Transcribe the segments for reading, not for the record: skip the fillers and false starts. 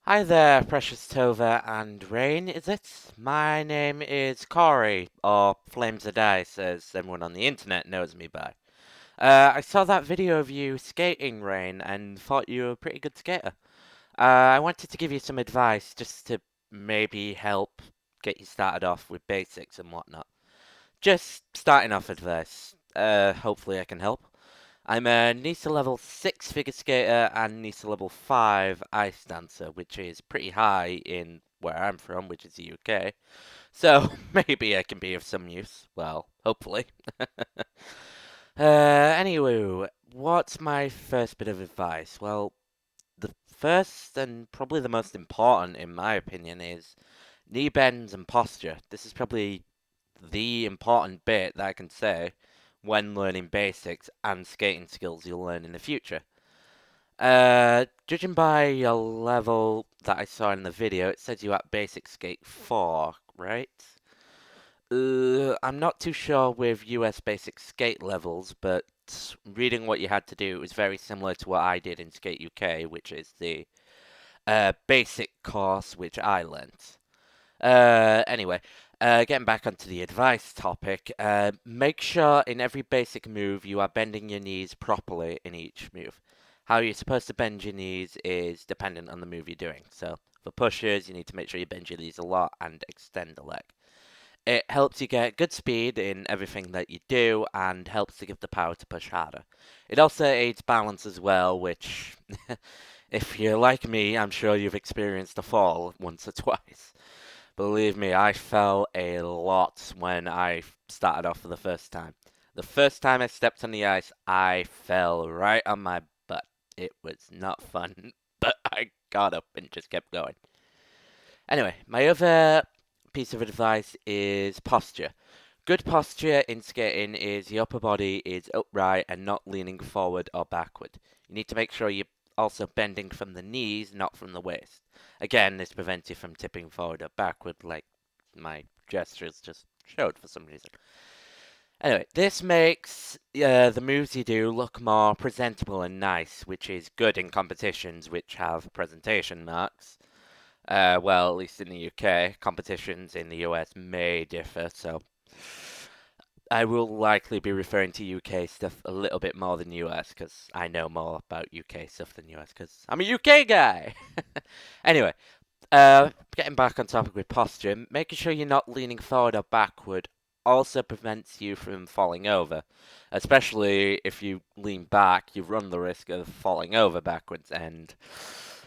Hi there, PreciousTovah and Rayne, is it? My name is Corey, or Flames of Dice, as everyone on the internet knows me by. I saw that video of you skating, Rayne, and thought you were a pretty good skater. I wanted to give you some advice just to maybe help get you started off with basics and whatnot. Just starting off advice. Hopefully I can help. I'm a NISA level 6 figure skater and NISA level 5 ice dancer, which is pretty high in where I'm from, which is the UK. So maybe I can be of some use. Well, hopefully. Anyway, what's my first bit of advice? Well, the first and probably the most important, in my opinion, is knee bends and posture. This is probably the important bit that I can say when learning basics and skating skills you'll learn in the future. Judging by your level that I saw in the video, it says you at basic skate 4, right? I'm not too sure with US basic skate levels, but reading what you had to do, it was very similar to what I did in Skate UK, which is the basic course which I learnt. Anyway, getting back onto the advice topic, make sure in every basic move you are bending your knees properly in each move. How you're supposed to bend your knees is dependent on the move you're doing. So for pushers, you need to make sure you bend your knees a lot and extend the leg. It helps you get good speed in everything that you do and helps to give the power to push harder. It also aids balance as well, which, if you're like me, I'm sure you've experienced a fall once or twice. Believe me, I fell a lot when I started off for the first time. The first time I stepped on the ice, I fell right on my butt. It was not fun, but I got up and just kept going. Anyway, my other piece of advice is posture. Good posture in skating is the upper body is upright and not leaning forward or backward. You need to make sure you're also bending from the knees, not from the waist. Again, this prevents you from tipping forward or backward like my gestures just showed for some reason. Anyway, this makes the moves you do look more presentable and nice, which is good in competitions which have presentation marks. Well, at least in the UK, competitions in the US may differ, so I will likely be referring to UK stuff a little bit more than US because I know more about UK stuff than US because I'm a UK guy. Anyway, getting back on topic with posture, making sure you're not leaning forward or backward also prevents you from falling over. Especially if you lean back, you run the risk of falling over backwards. And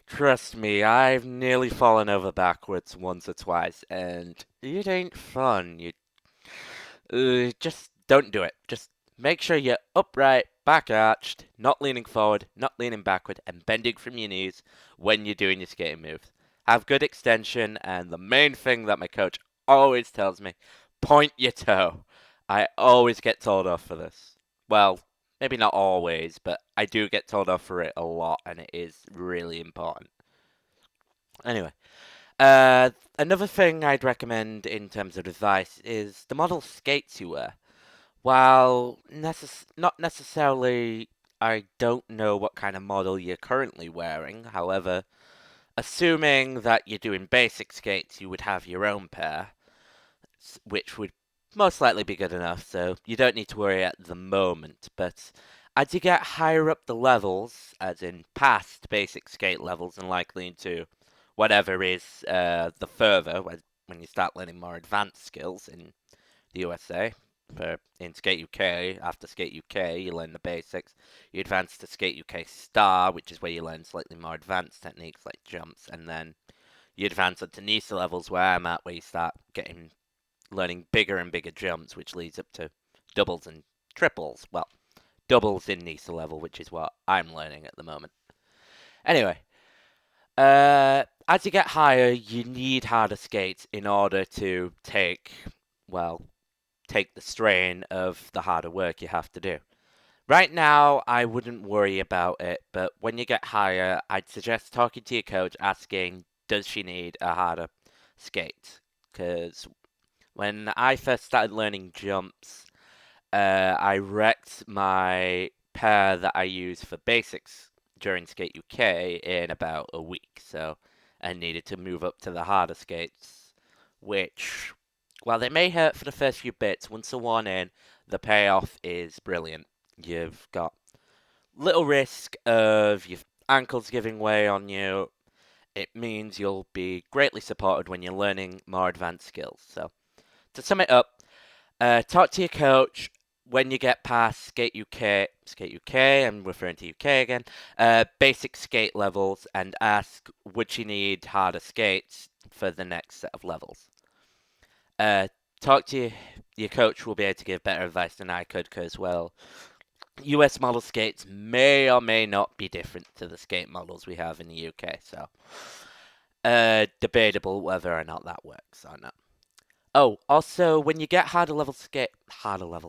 trust me, I've nearly fallen over backwards once or twice, and it ain't fun. You just don't do it. Just make sure you're upright, back arched, not leaning forward, not leaning backward, and bending from your knees when you're doing your skating moves. Have good extension, and the main thing that my coach always tells me, point your toe. I always get told off for this. Well, maybe not always, but I do get told off for it a lot, and it is really important. Anyway, another thing I'd recommend in terms of advice is the model skates you wear. While not necessarily, I don't know what kind of model you're currently wearing. However, assuming that you're doing basic skates, you would have your own pair, which would most likely be good enough, so you don't need to worry at the moment. But as you get higher up the levels, as in past basic skate levels and likely into whatever is the further, when you start learning more advanced skills in the USA. In Skate UK, after Skate UK, you learn the basics. You advance to Skate UK Star, which is where you learn slightly more advanced techniques like jumps, and then you advance up to NISA levels, where I'm at, where you start getting learning bigger and bigger jumps, which leads up to doubles and triples. Well, doubles in NISA level, which is what I'm learning at the moment. Anyway, as you get higher, you need harder skates in order to well, take the strain of the harder work you have to do. Right now, I wouldn't worry about it, but when you get higher, I'd suggest talking to your coach, asking, does she need a harder skate? Because when I first started learning jumps, I wrecked my pair that I use for basics during Skate UK in about a week. So and needed to move up to the harder skates, which, while they may hurt for the first few bits, once they're worn in, the payoff is brilliant. You've got little risk of your ankles giving way on you. It means you'll be greatly supported when you're learning more advanced skills. So, to sum it up, talk to your coach when you get past Skate UK, I'm referring to UK again, basic skate levels, and ask would you need harder skates for the next set of levels. Uh, talk to your coach will be able to give better advice than I could, because, well, US model skates may or may not be different to the skate models we have in the UK, so debatable whether or not that works or not. Oh, also, when you get harder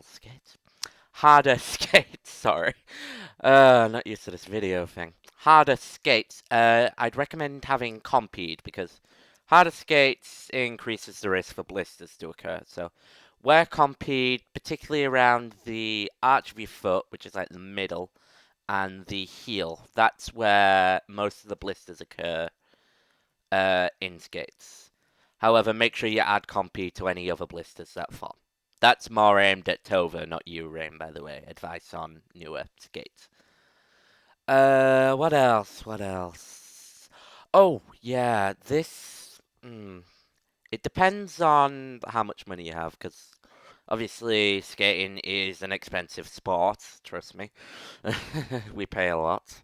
skates, sorry. Not used to this video thing. Harder skates, I'd recommend having Compeed, because harder skates increases the risk for blisters to occur. So wear Compeed, particularly around the arch of your foot, which is like the middle, and the heel. That's where most of the blisters occur in skates. However, make sure you add Compeed to any other blisters that fall. That's more aimed at Tova, not you, Rayne, by the way. Advice on newer skates. What else? What else? Oh, yeah, this. It depends on how much money you have, because obviously skating is an expensive sport, trust me. We pay a lot.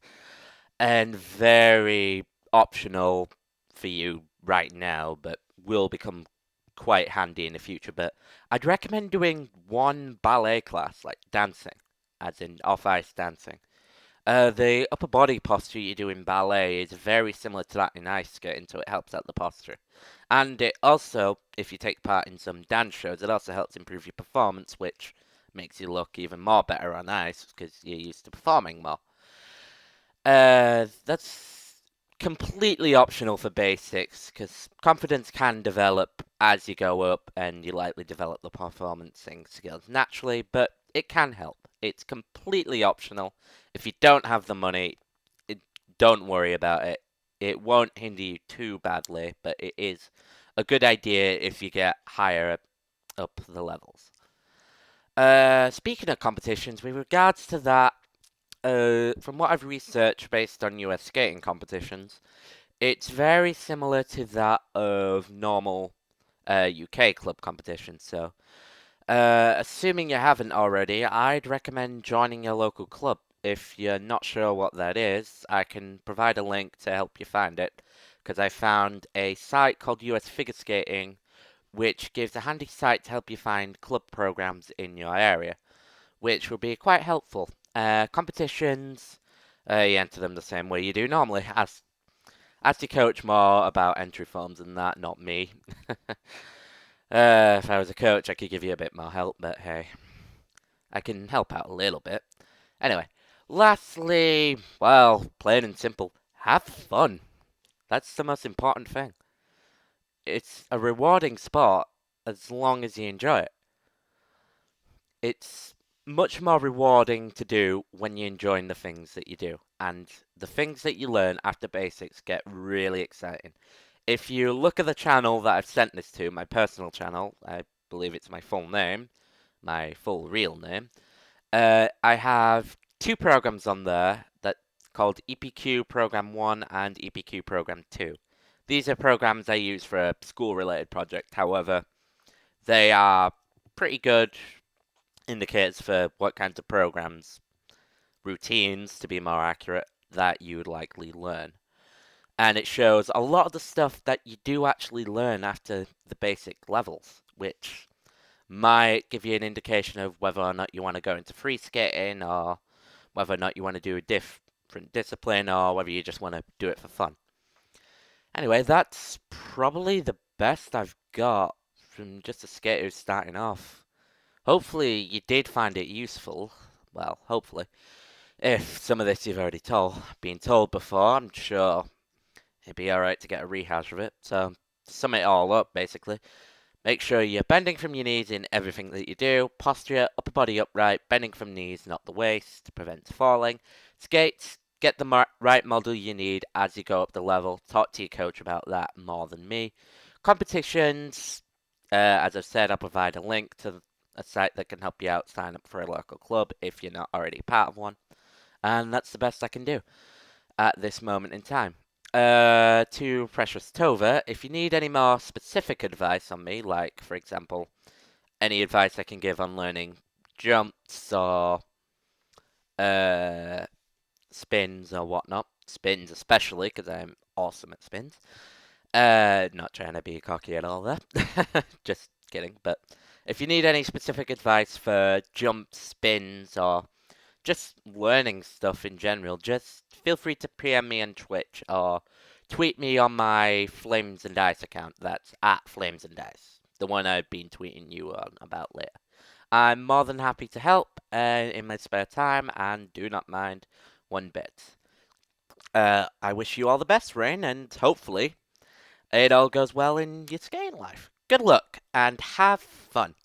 And very optional for you right now, but will become quite handy in the future. But I'd recommend doing one ballet class, like dancing, as in off-ice dancing. The upper body posture you do in ballet is very similar to that in ice skating, so it helps out the posture. And it also, if you take part in some dance shows, it also helps improve your performance, which makes you look even more better on ice because you're used to performing more. That's completely optional for basics because confidence can develop as you go up and you likely develop the performancing skills naturally, but it can help. It's completely optional. If you don't have the money, don't worry about it. It won't hinder you too badly, but it is a good idea if you get higher up the levels. Speaking of competitions, with regards to that, from what I've researched based on US skating competitions, it's very similar to that of normal UK club competitions. So, assuming you haven't already, I'd recommend joining your local club. If you're not sure what that is, I can provide a link to help you find it, because I found a site called US Figure Skating, which gives a handy site to help you find club programs in your area, which will be quite helpful. Competitions, you enter them the same way you do normally. Ask your coach more about entry forms and that, not me. If I was a coach, I could give you a bit more help, but hey, I can help out a little bit. Anyway, lastly, well, plain and simple, have fun. That's the most important thing. It's a rewarding sport as long as you enjoy it. It's much more rewarding to do when you're enjoying the things that you do. And the things that you learn after basics get really exciting. If you look at the channel that I've sent this to, my personal channel, I believe it's my full name, my full real name, I have two programs on there that called EPQ Program 1 and EPQ Program 2. These are programs I use for a school-related project. However, they are pretty good indicators for what kinds of programs, routines to be more accurate, that you would likely learn. And it shows a lot of the stuff that you do actually learn after the basic levels, which might give you an indication of whether or not you want to go into free skating or whether or not you want to do a different discipline or whether you just want to do it for fun. Anyway, that's probably the best I've got from just a skater who's starting off. Hopefully you did find it useful. Well, hopefully. If some of this you've already been told before, I'm sure it'd be alright to get a rehash of it. So, to sum it all up, basically, make sure you're bending from your knees in everything that you do. Posture, upper body upright, bending from knees, not the waist, to prevent falling. Skates, Get the right model you need as you go up the level. Talk to your coach about that more than me. Competitions, as I've said, I'll provide a link to a site that can help you out sign up for a local club if you're not already part of one. And that's the best I can do at this moment in time. To PreciousTovah, if you need any more specific advice on me, like, for example, any advice I can give on learning jumps or uh, spins or whatnot, spins especially, because I'm awesome at spins. Not trying to be cocky at all there. Just kidding. But if you need any specific advice for jump spins or just learning stuff in general, just feel free to PM me on Twitch or tweet me on my Flames and Dice account. That's at Flames and Dice, the one I've been tweeting you on about later. I'm more than happy to help in my spare time and do not mind one bit. I wish you all the best, Rayne, and hopefully it all goes well in your skating life. Good luck and have fun.